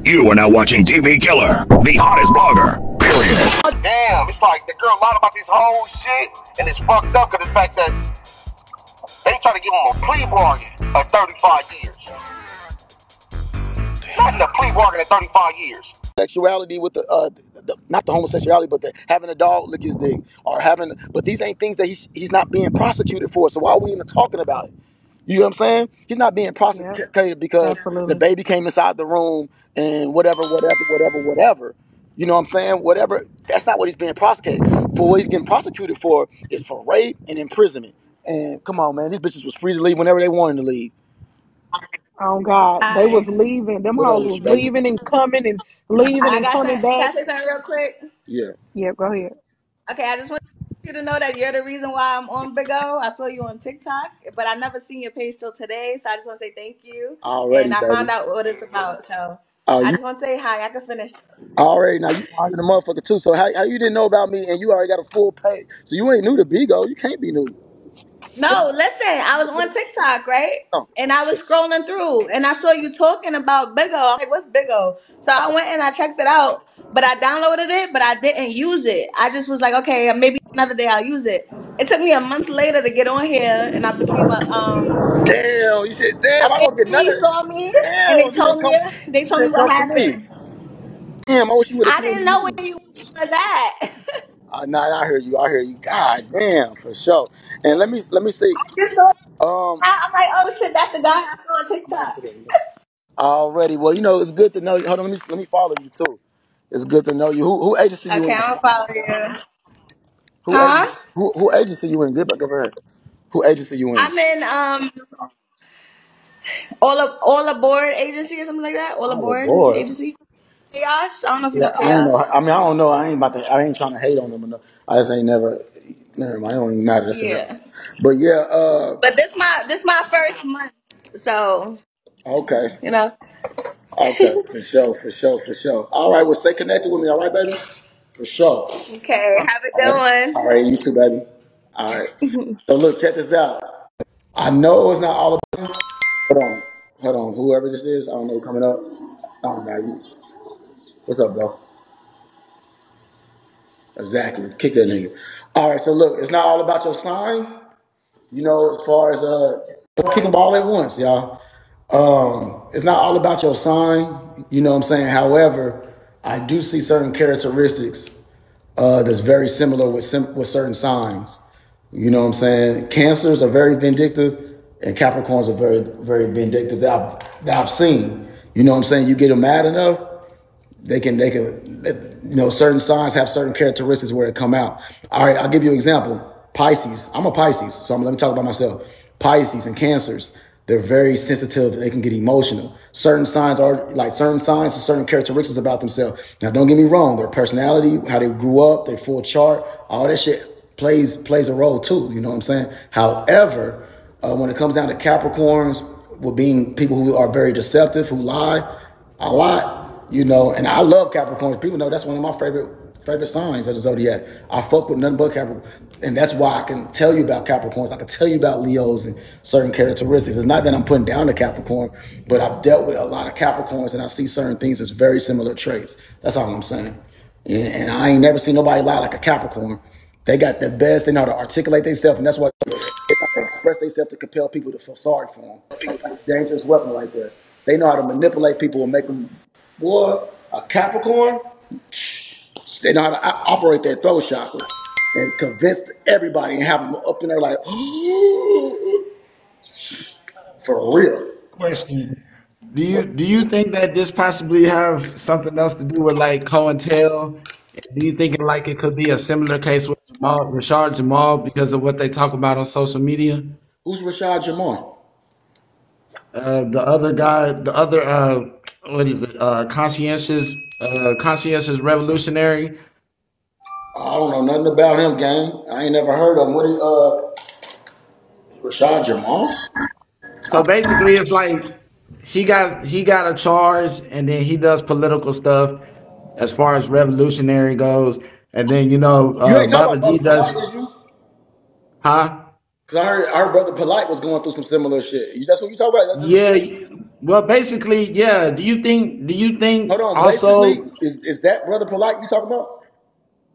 You are now watching TV Killer, the hottest blogger, period. Damn, it's like the girl lied about this whole shit, and it's fucked up because the fact that they try to give him a plea bargain of 35 years. Not a plea bargain of 35 years. Sexuality with the not the homosexuality, but the having a dog lick his dick or having, but these ain't things that he's not being prosecuted for. So why are we even talking about it? You know what I'm saying? He's not being prosecuted because the baby came inside the room and whatever. You know what I'm saying? Whatever. That's not what he's being prosecuted for. What he's getting prosecuted for is for rape and imprisonment. And come on, man, these bitches was free to leave whenever they wanted to leave. Oh God, they was leaving. Them hoes was leaving and coming and leaving and coming back. Can I say something real quick? Yeah. Yeah, go ahead. Okay, I just want you to know that you're the reason why I'm on Big O. I saw you on TikTok, but I never seen your page till today. So I just want to say thank you. Already, And I baby. found out what it's about. So Oh, I you just want to say hi. I can finish. already now you talking the motherfucker too. So how you didn't know about me and you already got a full page? So you ain't new to Bigo. You can't be new. No, listen, I was on TikTok, right? Oh. And I was scrolling through and I saw you talking about Big O. I'm like, what's Big O? So I went and I checked it out, but I downloaded it, but I didn't use it. I just was like, okay, maybe another day I'll use it. It took me a month later to get on here and I became Damn, you said damn, I don't get a nothing. saw me and Damn, you they told me didn't what come to me. happened. Damn, I wish you would have I came didn't to know me. where you was at. Nah, I hear you. I hear you. God damn, for sure. And let me see. I just saw Um, I'm like, oh shit, that's the guy I saw on TikTok. already. Well, you know, it's good to know you. Hold on, let me follow you too. It's good to know you. Who agency you Okay, in? I'm gonna follow you. Who Huh? agency? Who agency you in? Get back over here. Who agency you in? I'm in all aboard agency or something like that. All All aboard aboard. agency. Chaos. I don't know if you Yeah, know I don't know. Chaos. I mean, I don't know. I ain't about to. I ain't trying to hate on them. Or no. I just ain't never. Never mind. It don't even matter. That's enough. Yeah. But yeah. But this my first month. So, Okay. you know. Okay. For sure. For sure. For sure. All right. Well, stay connected with me. All right, baby. For sure. Okay, have a All good right. one. All right. You too, baby. All right. So look, check this out. I know it's not all about. Hold on. Hold on. Whoever this is, I don't know coming up. Oh, now you. What's up, bro? Exactly. Kick that nigga. All right. So look, it's not all about your sign. You know, as far as don't kick them all at once, y'all. It's not all about your sign. You know what I'm saying? However, I do see certain characteristics that's very similar with certain signs. You know what I'm saying? Cancers are very vindictive, and Capricorns are very, very vindictive that I've seen. You know what I'm saying? You get them mad enough, they can, you know, certain signs have certain characteristics where it come out. All right, I'll give you an example. Pisces. I'm a Pisces, so let me talk about myself. Pisces and Cancers, they're very sensitive. They can get emotional. Certain signs and certain characteristics about themselves. Now, don't get me wrong. Their personality, how they grew up, their full chart, all that shit plays a role too. You know what I'm saying? However, when it comes down to Capricorns, with being people who are very deceptive, who lie a lot, you know, and I love Capricorns. People know that's one of my favorite signs of the zodiac. I fuck with nothing but Capricorn. And that's why I can tell you about Capricorns. I can tell you about Leos and certain characteristics. It's not that I'm putting down the Capricorn, but I've dealt with a lot of Capricorns and I see certain things as very similar traits. That's all I'm saying. And I ain't never seen nobody lie like a Capricorn. They got the best. They know how to articulate themselves, and that's why they know how to express themselves to compel people to feel sorry for them. That's a dangerous weapon right there. They know how to manipulate people and make them, boy, a Capricorn, they know how to operate their throat chakra and convince everybody and have them up in there like, for real. Question. Do you think that this possibly have something else to do with like COINTEL? Do you think like it could be a similar case with Rashad Jamal because of what they talk about on social media? Who's Rashad Jamal? The other guy, the other what is it? Conscientious revolutionary. I don't know nothing about him, gang. I ain't never heard of him. Rashad Jamal? So basically, it's like he got a charge, and then he does political stuff as far as revolutionary goes, and then You ain't talking Bubba about G Bubba does, Clark, is you? huh? Cause I heard Brother Polite was going through some similar shit. That's what you talk about. That's what you Yeah. said. Well, basically, yeah. Do you Hold think on. Basically, also is that Brother Polite you talking about?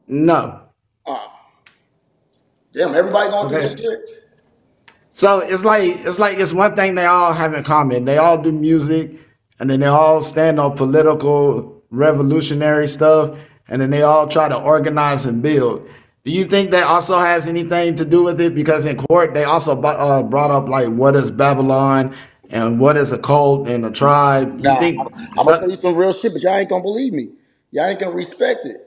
no? Oh, damn, everybody going through Okay. this shit. So it's one thing they all have in common. They all do music, and then they all stand on political revolutionary stuff, and then they all try to organize and build. Do you think that also has anything to do with it? Because in court they also brought up like what is Babylon and what is a cult and a tribe. You Nah, think I'm gonna tell you some real shit, but y'all ain't gonna believe me. Y'all ain't gonna respect it.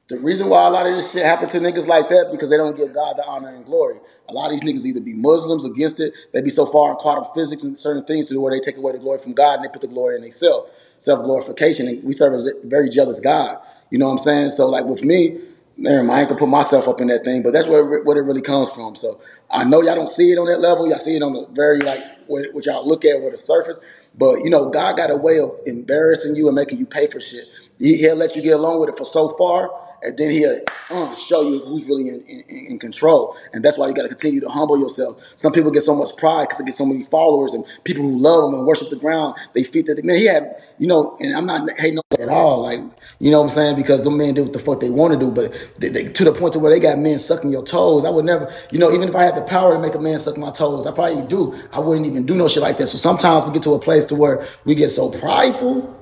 The reason why a lot of this shit happen to niggas like that because they don't give God the honor and glory. A lot of these niggas either be Muslims against it, they be so far in quantum physics and certain things to where they take away the glory from God and they put the glory in themselves. Self glorification. And we serve a very jealous God. You know what I'm saying? So like with me, man, I ain't gonna put myself up in that thing, but that's what it really comes from. So I know y'all don't see it on that level. Y'all see it on the very like what y'all look at with the surface. But you know, God got a way of embarrassing you and making you pay for shit. He'll let you get along with it for so far, and then he'll show you who's really in control. And that's why you got to continue to humble yourself. Some people get so much pride because they get so many followers and people who love him and worship the ground. They feed that. Man, he had, you know, and I'm not hating on that at all. Like, you know what I'm saying? Because them men do what the fuck they want to do. But they, to the point to where they got men sucking your toes. I would never, you know, even if I had the power to make a man suck my toes, I probably do. I wouldn't even do no shit like that. So sometimes we get to a place to where we get so prideful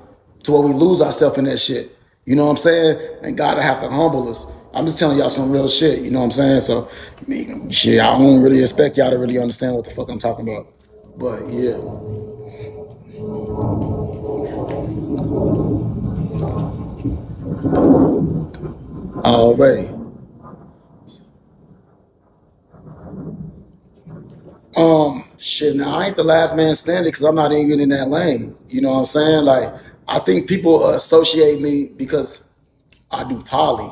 to where we lose ourselves in that shit. You know what I'm saying? And God will have to humble us. I'm just telling y'all some real shit. You know what I'm saying? So, shit, I don't really expect y'all to really understand what the fuck I'm talking about. But yeah. Already. Shit, now I ain't the last man standing because I'm not even in that lane. You know what I'm saying? Like, I think people associate me because I do poly.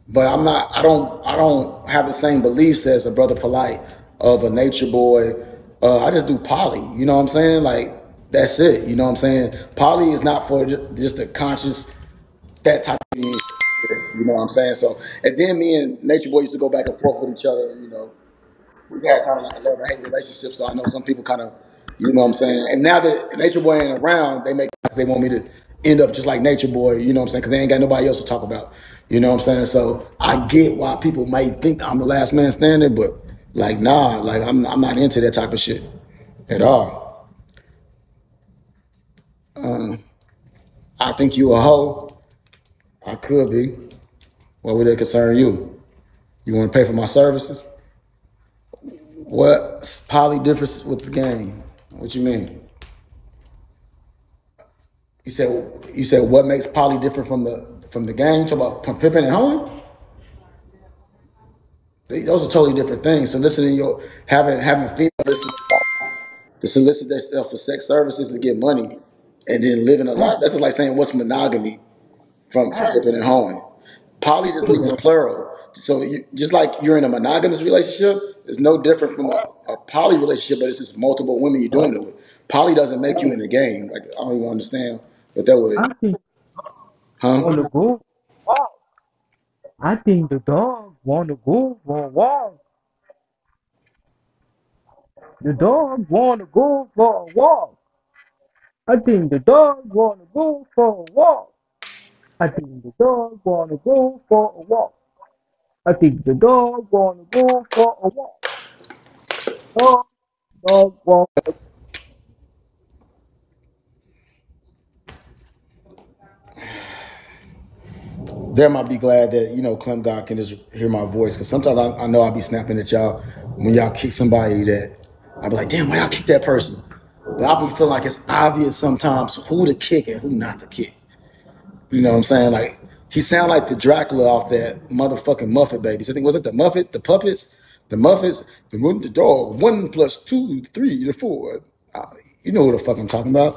But I'm not. I don't have the same beliefs as a brother polite of a nature boy. I just do poly. You know what I'm saying? Like that's it. You know what I'm saying? Poly is not for just a conscious that type of thing. You know what I'm saying? So and then me and nature boy used to go back and forth with each other. You know, we had kind of like a love and hate relationship. So I know some people kind of, you know what I'm saying. And now that Nature Boy ain't around, they want me to end up just like Nature Boy. You know what I'm saying? Because they ain't got nobody else to talk about. You know what I'm saying? So I get why people might think I'm the last man standing, but like nah, like I'm not into that type of shit at all. I think you a hoe. I could be. What would that concern you? You want to pay for my services? What's poly difference with the game? What you mean? You said what makes poly different from the gang? Talk about pimping and hoeing. Those are totally different things. Soliciting your having female listen to solicit themselves for sex services to get money, and then living a life. That's just like saying what's monogamy from pimping and hoeing. Poly just means plural. So just like you're in a monogamous relationship, it's no different from a poly relationship, but it's just multiple women you're doing it with. Poly doesn't make you in the game. Like I don't even understand what that would, I think huh? wanna go. I think the dog wanna go for a walk. The dog wanna go for a walk. I think the dog wanna go for a walk. I think the dog wanna go for a walk. I think the dog wanna go for a walk. Dog, dog walk. There might be glad that Clem God can just hear my voice because sometimes I know I'll be snapping at y'all when y'all kick somebody that I'll be like, damn, why y'all kick that person? But I'll be feeling like it's obvious sometimes who to kick and who not to kick. You know what I'm saying? Like he sound like the Dracula off that motherfucking Muppet Babies. I think was it the Muppet, the puppets, the Muppets, the dog 1 plus 2, 3 to 4. You know what the fuck I'm talking about?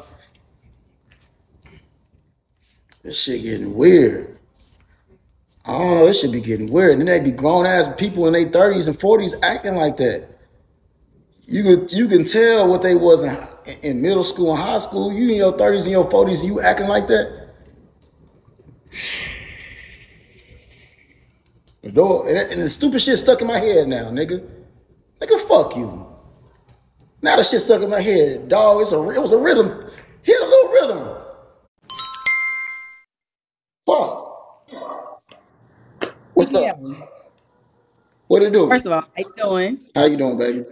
This shit getting weird. I don't know. This should be getting weird. And then they be grown ass people in their 30s and 40s acting like that. You can tell what they was in middle school and high school. You in your 30s and your 40s, and you acting like that. The door and the stupid shit stuck in my head now, nigga. Nigga, fuck you. Now the shit stuck in my head, dog. It was a rhythm. Hit a little rhythm. Fuck. What's Yeah. up? What it First do? of all, how you doing? How you doing, baby?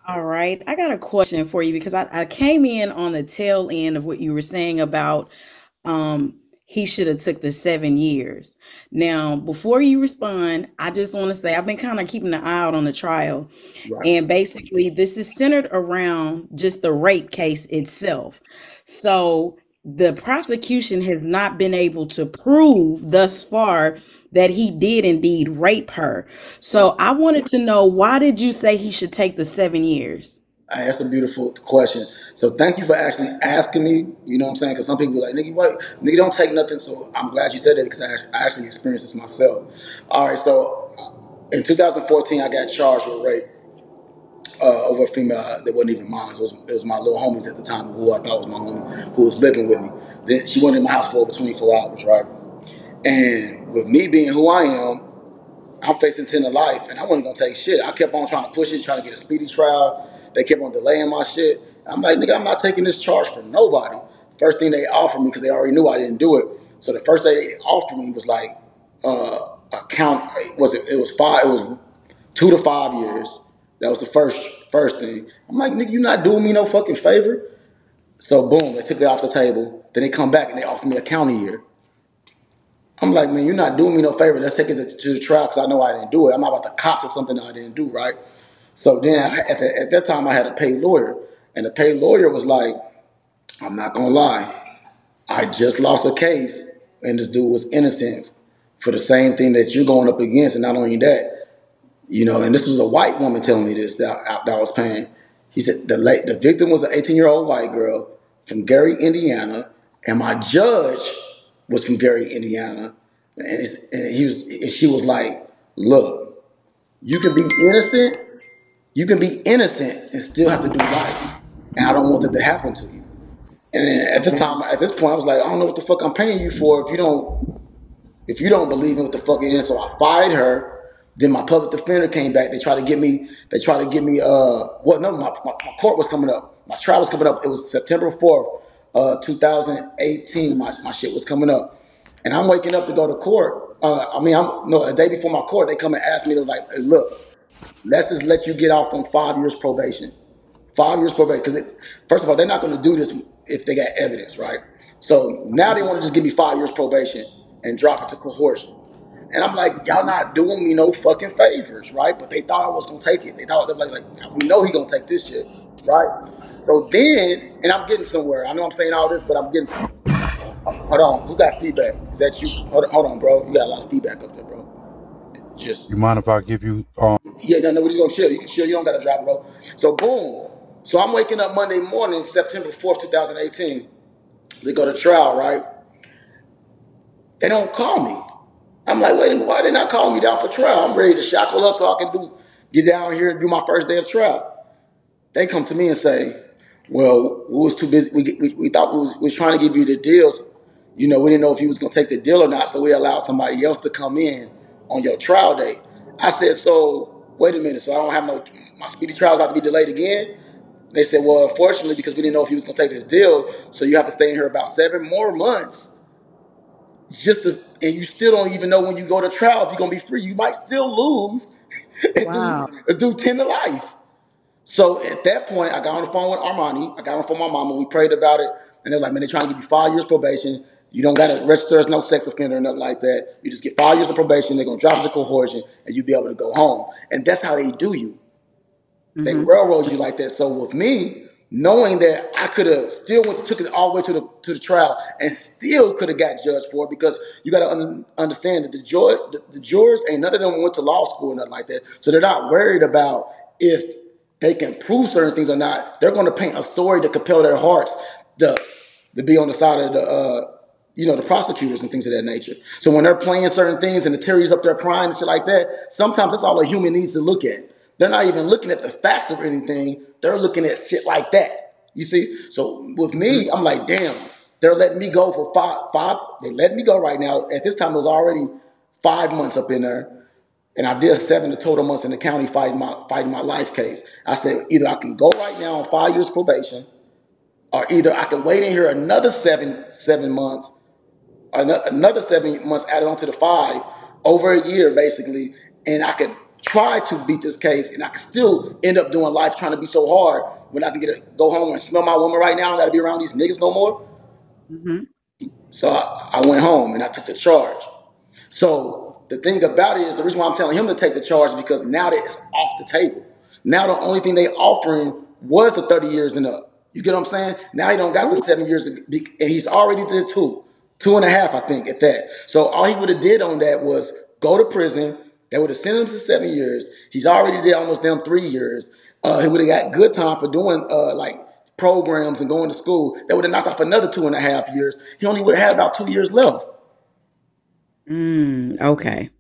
All right. I got a question for you because I came in on the tail end of what you were saying about he should have took the 7 years. Now, before you respond, I just want to say I've been kind of keeping an eye out on the trial. Right. And basically, this is centered around just the rape case itself. So the prosecution has not been able to prove thus far that he did indeed rape her. Right. So I wanted to know, why did you say he should take the 7 years? That's a beautiful question. So thank you for actually asking me. You know what I'm saying? Because some people be like, nigga, what? Nigga, don't take nothing. So I'm glad you said that because I actually experienced this myself. All right. So in 2014, I got charged with rape over a female that wasn't even mine. It was my little homies at the time who I thought was my homie who was living with me. Then she went in my house for over 24 hours, right? And with me being who I am, I'm facing 10 to life, and I wasn't gonna take shit. I kept on trying to push it, trying to get a speedy trial. They kept on delaying my shit. I'm like, nigga, I'm not taking this charge for nobody. First thing they offered me, because they already knew I didn't do it. So the first thing they offered me was like a count. It was five. It was 2 to 5 years. That was the first thing. I'm like, nigga, you not doing me no fucking favor. So boom, they took it off the table. Then they come back and they offer me a county year. I'm like, man, you're not doing me no favor. Let's take it to the trial because I know I didn't do it. I'm not about to cops or something that I didn't do, right? So then at that time, I had a paid lawyer. And the paid lawyer was like, I'm not going to lie. I just lost a case, and this dude was innocent for the same thing that you're going up against. And not only that, and this was a white woman telling me this that I was paying. He said the victim was an 18-year-old white girl from Gary, Indiana, and my judge was from Gary, Indiana, and she was like, "Look, you can be innocent, and still have to do life, and I don't want that to happen to you." And then at this point, I was like, "I don't know what the fuck I'm paying you for if you don't believe in what the fuck it is." So I fired her. Then my public defender came back. They tried to get me. My court was coming up. My trial was coming up. It was September 4th, 2018. My shit was coming up, and I'm waking up to go to court. A day before my court, they come and ask me to like, "Hey, look, let's just let you get off on 5 years probation." 5 years probation, because first of all, they're not going to do this if they got evidence, right? So now they want to just give me 5 years probation and drop it to coercion. And I'm like, y'all not doing me no fucking favors, right? But they thought I was gonna take it. They thought they were like, we know he gonna take this shit, right? So then, and I'm getting somewhere. I know I'm saying all this, but I'm getting somewhere. Hold on, who got feedback? Is that you? Hold on, bro. You got a lot of feedback up there, bro. Just You mind if I give you yeah, no, we're just gonna chill. You can chill. You don't gotta drop it, bro. So boom. So I'm waking up Monday morning, September 4th, 2018. They go to trial, right? They don't call me. I'm like, wait a minute, why they not calling me down for trial? I'm ready to shackle up so I can get down here and do my first day of trial. They come to me and say, well, we was too busy. We thought we was trying to give you the deals. We didn't know if you was gonna take the deal or not, so we allowed somebody else to come in on your trial date. I said, so wait a minute, so I don't have my speedy trial about to be delayed again? They said, well, unfortunately, because we didn't know if he was gonna take this deal, so you have to stay in here about 7 more months and you still don't even know when you go to trial if you're gonna be free. You might still lose and Wow. do 10 to life. So at that point, I got on the phone with Armani. I got on the phone with my mama. We prayed about it. And they're like, man, they're trying to give you 5 years probation. You don't got to register as no sex offender or nothing like that. You just get 5 years of probation. They're going to drop you to coercion and you'll be able to go home. And that's how they do you. They railroad you like that. So with me, knowing that I could have still took it all the way to the trial and still could have got judged for it, because you got to understand that the jurors ain't none of them went to law school or nothing like that. So they're not worried about if they can prove certain things or not. They're going to paint a story to compel their hearts to be on the side of the prosecutors and things of that nature. So when they're playing certain things and the Terry's up there crying and shit like that, sometimes that's all a human needs to look at. They're not even looking at the facts or anything. They're looking at shit like that. You see? So with me, I'm like, damn, they're letting me go for five. They let me go right now. At this time, it was already 5 months up in there. and I did 7 total months in the county fighting my life case. I said either I can go right now on 5 years probation, or either I can wait in here another 7 months, another 7 months added on to the 5, over a year basically, and I can try to beat this case, and I can still end up doing life trying to be so hard when I can go home and smell my woman right now. I got to be around these niggas no more. Mm-hmm. So I went home and I took the charge. So the thing about it is, the reason why I'm telling him to take the charge is because now that it's off the table. Now the only thing they offering was the 30 years and up. You get what I'm saying? Now he don't got the 7 years, and he's already did 2.5, I think, at that. So all he would have did on that was go to prison. They would have sent him to 7 years. He's already did almost damn 3 years. He would have got good time for doing like programs and going to school. They would have knocked off another 2.5 years. He only would have had about 2 years left. Okay.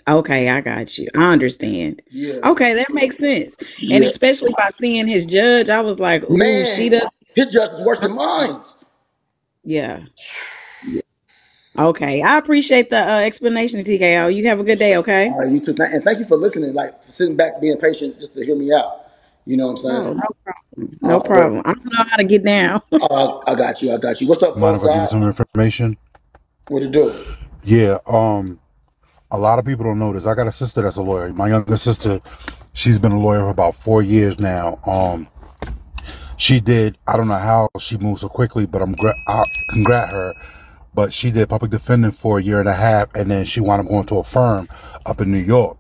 Okay, I got you. I understand. Yes. Okay, that makes sense. Yeah. And especially by seeing his judge, I was like, ooh, Man, she does. his judge is worse than mine. Yeah. Okay, I appreciate the explanation, TKO. You have a good day, okay? All right, you too. And thank you for listening, like for sitting back, being patient just to hear me out. You know what I'm saying? Oh, no problem. No problem. I don't know how to get down. I got you. What's up, Mind if I give you some information? What it do? Yeah, a lot of people don't know this. I got a sister that's a lawyer. My younger sister, she's been a lawyer for about 4 years now. She did, I don't know how she moved so quickly, but I congrat her. But she did public defending for 1.5 years, and then she wound up going to a firm up in New York.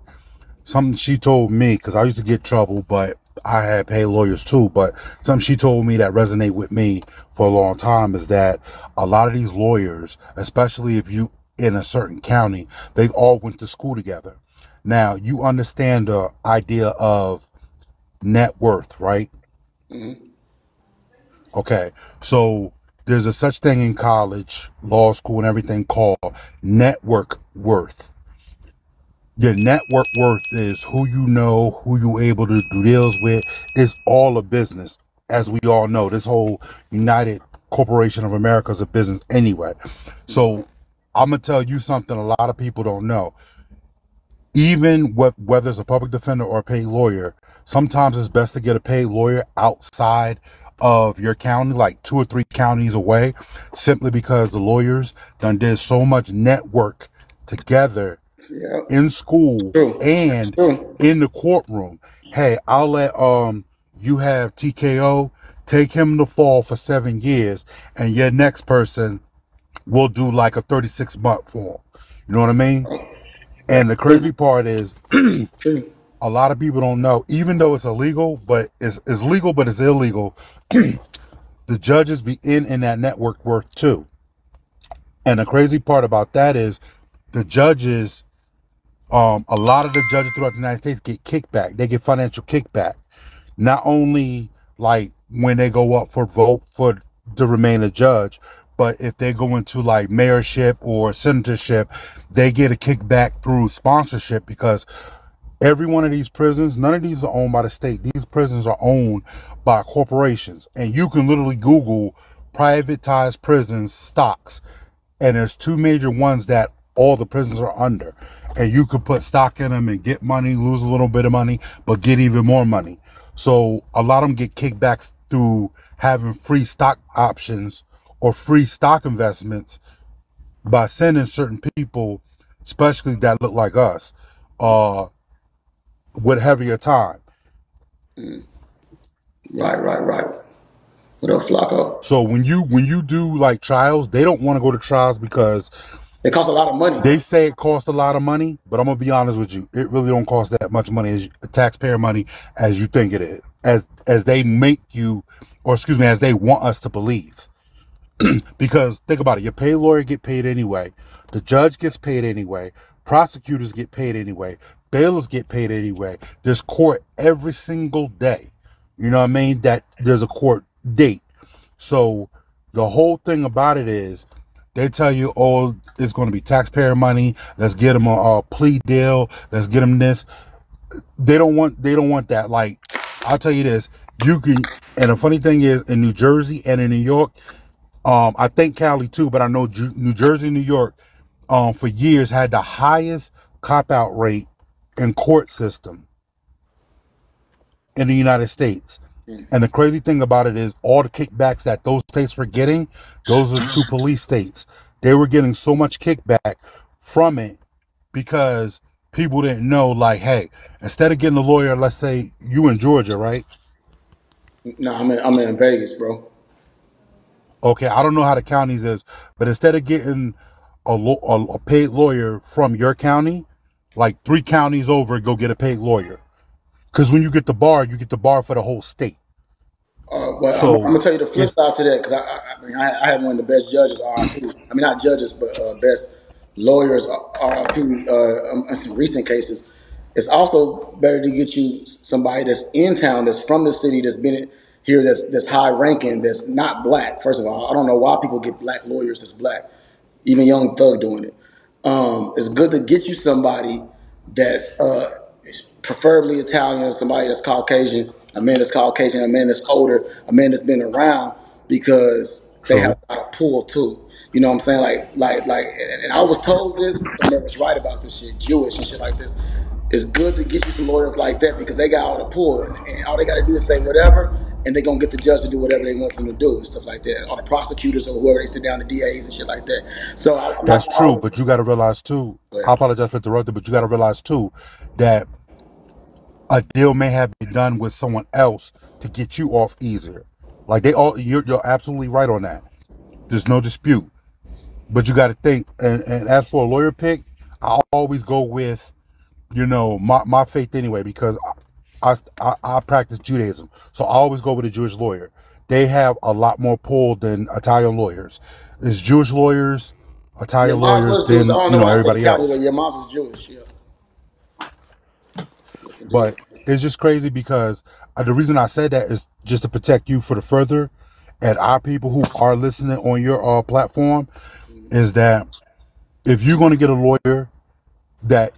Something she told me, because I used to get trouble, but I had paid lawyers too, but something she told me that resonate with me for a long time is that a lot of these lawyers, especially if you in a certain county, they all went to school together. Now, you understand the idea of net worth, right? Mm-hmm. Okay, so there's a such thing in college, law school, and everything called network worth. Your network worth is who you know, who you able to do deals with. It's all a business. As we all know, this whole United Corporation of America is a business anyway. So I'm going to tell you something a lot of people don't know. Even whether it's a public defender or a paid lawyer, sometimes it's best to get a paid lawyer outside of your county, like 2 or 3 counties away, simply because the lawyers done did so much network together in school and in the courtroom. Hey, I'll let you have TKO, take him to fall for 7 years, and your next person will do like a 36-month for him. You know what I mean? And the crazy part is a lot of people don't know, even though it's illegal, but it's legal, but it's illegal. The judges be in that network worth too. And the crazy part about that is the judges, a lot of the judges throughout the United States get kickback. They get financial kickback. Not only like when they go up for vote for to remain a judge, but if they go into like mayorship or senatorship, they get a kickback through sponsorship, because every one of these prisons, none of these are owned by the state. These prisons are owned by corporations. And you can literally Google privatized prisons stocks. And there's 2 major ones that all the prisons are under. And you could put stock in them and get money, lose a little bit of money, but get even more money. So a lot of them get kickbacks through having free stock options or free stock investments by sending certain people, especially that look like us, with heavier time. Right. What up, Flacco? So when you do like trials, they don't want to go to trials because it costs a lot of money. They say it costs a lot of money, but I'm gonna be honest with you, it really don't cost that much money, as taxpayer money, as you think it is, as they make you, or excuse me, as they want us to believe. Because think about it, your paid lawyer get paid anyway, the judge gets paid anyway, prosecutors get paid anyway, bailiffs get paid anyway. There's court every single day. You know what I mean? That there's a court date. So the whole thing about it is they tell you, oh, it's going to be taxpayer money. Let's get them a plea deal. Let's get them this. They don't want that. Like, I'll tell you this, you can, and the funny thing is, in New Jersey and in New York, I think Cali too, but I know New Jersey and New York, for years had the highest cop out rate and court system in the United States. And the crazy thing about it is all the kickbacks that those states were getting, those are two police states. They were getting so much kickback from it because people didn't know, like, hey, instead of getting a lawyer, let's say you in Georgia, right? No, I'm in Vegas, bro. Okay, I don't know how the counties is, but instead of getting a paid lawyer from your county, like 3 counties over, go get a paid lawyer. Because when you get the bar for the whole state. Well, I'm So gonna tell you the flip it's side to that because I had one of the best judges, RIP. I mean, not judges, but best lawyers, RIP. In some recent cases, it's also better to get you somebody that's in town, that's from the city, that's been here, that's high ranking, that's not black. First of all, I don't know why people get black lawyers that's black. Even Young Thug doing it. It's good to get you somebody that's preferably Italian, somebody that's Caucasian, a man that's Caucasian, a man that's older, a man that's been around, because they have true. a lot of pull too. You know what I'm saying? And I was told this, but never's right about this shit, Jewish and shit like this. It's good to get you some lawyers like that because they got all the pull, and all they got to do is say whatever, and they're gonna get the judge to do whatever they want them to do and stuff like that. Or the prosecutors or whoever they sit down, the DAs and shit like that. So I'm not That's gonna true, always. but you got to realize too. But I apologize for interrupting, but you got to realize too that a deal may have been done with someone else to get you off easier. Like you're absolutely right on that. There's no dispute. But you got to think. And as for a lawyer pick, I always go with my faith anyway, because I practice Judaism, so I always go with a Jewish lawyer. They have a lot more pull than Italian lawyers. There's Jewish lawyers, yeah, Italian mine lawyers, was Jewish. I then don't know why I said everybody Italian, else. but yeah, mine was Jewish. Yeah, yes indeed. But it's just crazy because the reason I said that is just to protect you for the further, and our people who are listening on your platform, is that if you're going to get a lawyer that,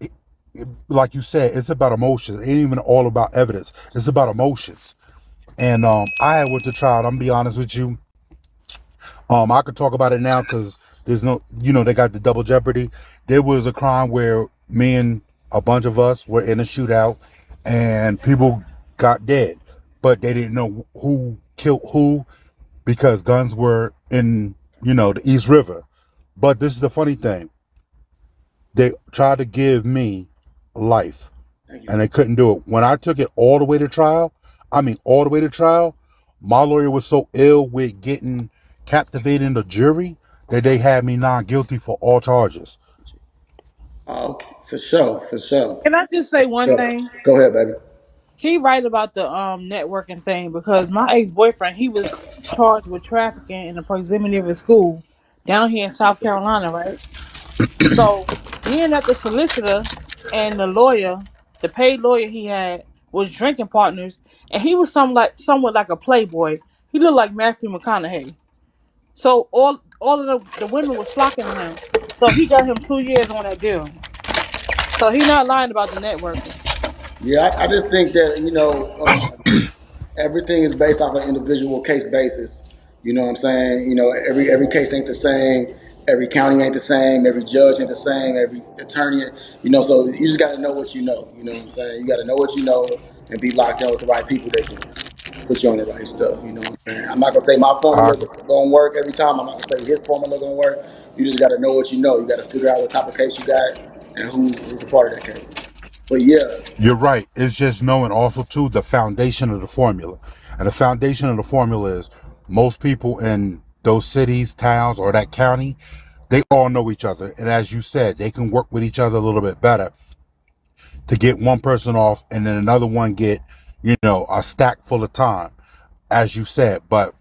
like you said, it's about emotions. It ain't even all about evidence. It's about emotions. And I had went to trial. I'm gonna be honest with you. I could talk about it now because there's no, they got the double jeopardy. There was a crime where me and a bunch of us were in a shootout, and people got dead, but they didn't know who killed who because guns were in, the East River. But this is the funny thing. They tried to give me life, Thank you. and they couldn't do it. When I took it all the way to trial, my lawyer was so ill with getting captivating the jury that they had me not guilty for all charges. Oh, for sure, for sure. Can I just say one thing? Go ahead, baby. He right about the networking thing because my ex boyfriend, he was charged with trafficking in the proximity of his school down here in South Carolina, right? So being that the solicitor and the lawyer, the paid lawyer he had, was drinking partners, and he was somewhat like a playboy. He looked like Matthew McConaughey. So all of the women was flocking to him. So he got him 2 years on that deal. So he not lying about the networking. Yeah, I just think that everything is based off an individual case basis. You know what I'm saying? Every case ain't the same. Every county ain't the same. Every judge ain't the same. Every attorney, So you just got to know what you know. You know what I'm saying? You got to know what you know and be locked in with the right people that can put you on the right stuff. You know what I'm saying? I'm not gonna say my I, formula gonna work every time. I'm not gonna say his formula gonna work. You just got to know what you know. You got to figure out what type of case you got and who's a part of that case. But yeah, you're right. It's just knowing also too the foundation of the formula, and the foundation of the formula is most people in those cities, towns, or that county, they all know each other, and as you said, they can work with each other a little bit better to get one person off and then another one get, a stack full of time, as you said. But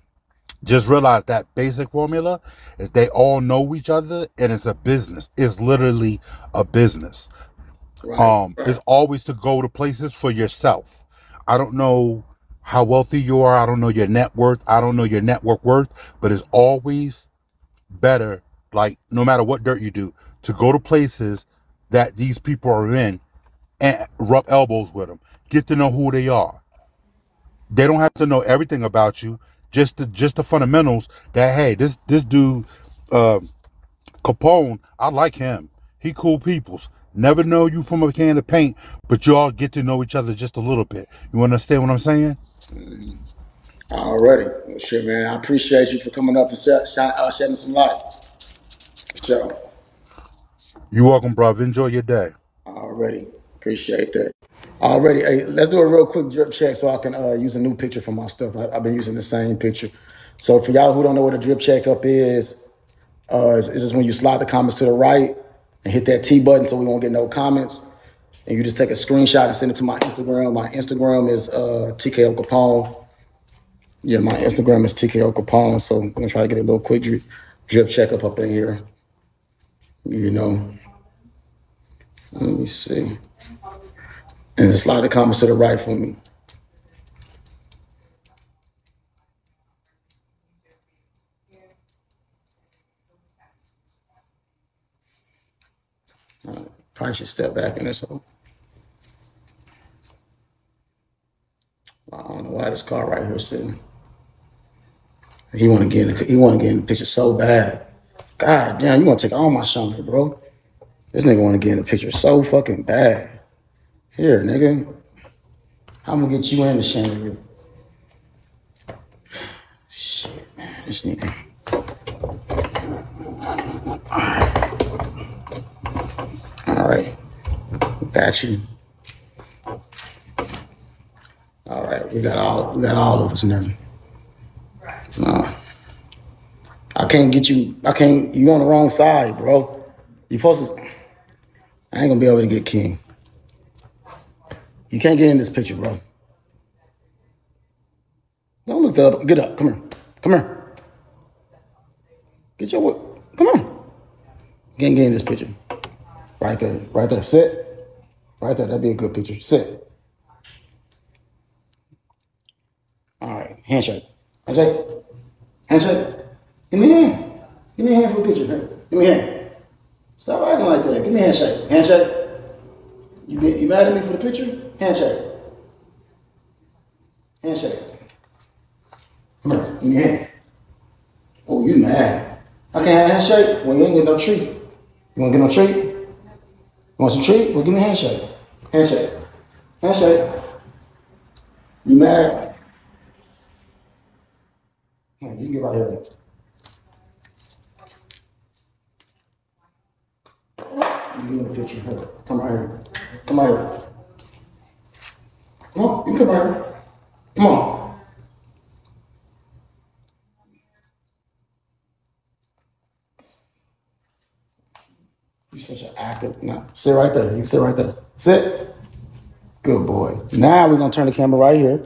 just realize that basic formula is they all know each other and it's a business. It's literally a business. right, It's right. always to go to places for yourself. I don't know how wealthy you are. I don't know your net worth. I don't know your network worth, but it's always better, like no matter what dirt you do, to go to places that these people are in and rub elbows with them. Get to know who they are. They don't have to know everything about you. Just the fundamentals that, hey, this dude, uh, Capone, I like him. He cool peoples. Never know you from a can of paint, but you all get to know each other just a little bit. You understand what I'm saying? Already. Well, shit, man. I appreciate you for coming up and shedding some light. So, You're welcome, brother. Enjoy your day. already. Appreciate that. Already. Hey, let's do a real quick drip check so I can use a new picture for my stuff. I've been using the same picture. So for y'all who don't know what a drip check up is just when you slide the comments to the right and hit that T button so we won't get no comments. And you just take a screenshot and send it to my Instagram. My Instagram is TKO Capone. Yeah, my Instagram is TKO Capone. So I'm going to try to get a little quick drip check up in here. You know. Let me see. And just slide the comments to the right for me. Probably should step back in this hole. I don't know why this car right here sitting. He want to get in the picture so bad. God damn, you want to take all my shots, bro. This nigga want to get in the picture so fucking bad. Here, nigga. I'm gonna get you in the chandelier. Shit, man, this nigga. All right. Got you. All right, we got all of us now. I can't get you. You on the wrong side, bro. You supposed to. I ain't gonna be able to get King. You can't get in this picture, bro. Don't look the other. Get up. Come here. Come here. Get your. Come on. You can't get in this picture. Right there. Right there. Sit. Right there. That'd be a good picture. Sit. All right. Handshake. Handshake. Handshake. Give me a hand. Give me a hand for a picture. Give me a hand. Stop acting like that. Give me a handshake. Handshake. You mad at me for the picture? Handshake. Handshake. Come here. Give me a hand. Oh, you mad. I can't have a handshake? Well, you ain't getting no treat. You want to get no treat? You want some treat? Well, give me a handshake. Handshake. Handshake. You mad? You can get right here. You get a picture here. Come right here. Come right here. Come on. You come right here. Come on. You're such an active. Now, sit right there. You can sit right there. Sit. Good boy. Now we're going to turn the camera right here.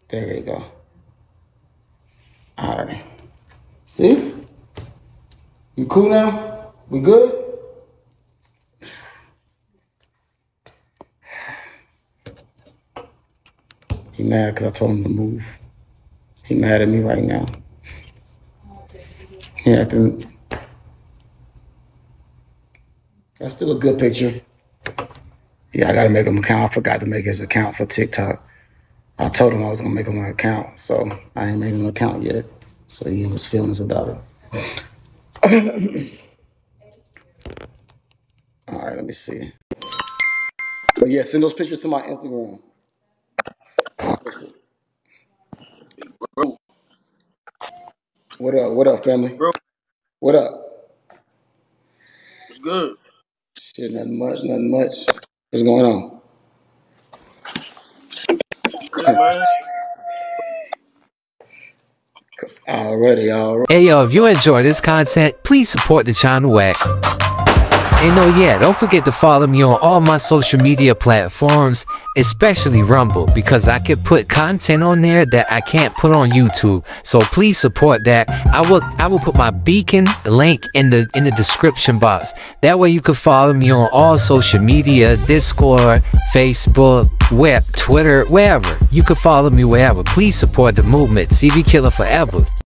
There you go. All right. See? You cool now? We good? He mad because I told him to move. He mad at me right now. Yeah, that's still a good picture. Yeah, I got to make him an account. I forgot to make his account for TikTok. I told him I was going to make him an account, so I ain't made him an account yet. So he in his feelings about it. All right, let me see. But yeah, send those pictures to my Instagram. What up? What up, family? Bro. What up? It's good. Shit, nothing much, nothing much. What's going on? Yeah, man. Already. Hey yo, if you enjoy this content, please support the channel at. And oh yeah, don't forget to follow me on all my social media platforms, especially Rumble, because I can put content on there that I can't put on YouTube. So please support that. I will put my beacon link in the description box. That way you can follow me on all social media, Discord, Facebook, Twitter, wherever. You can follow me wherever. Please support the movement. CV Killer forever.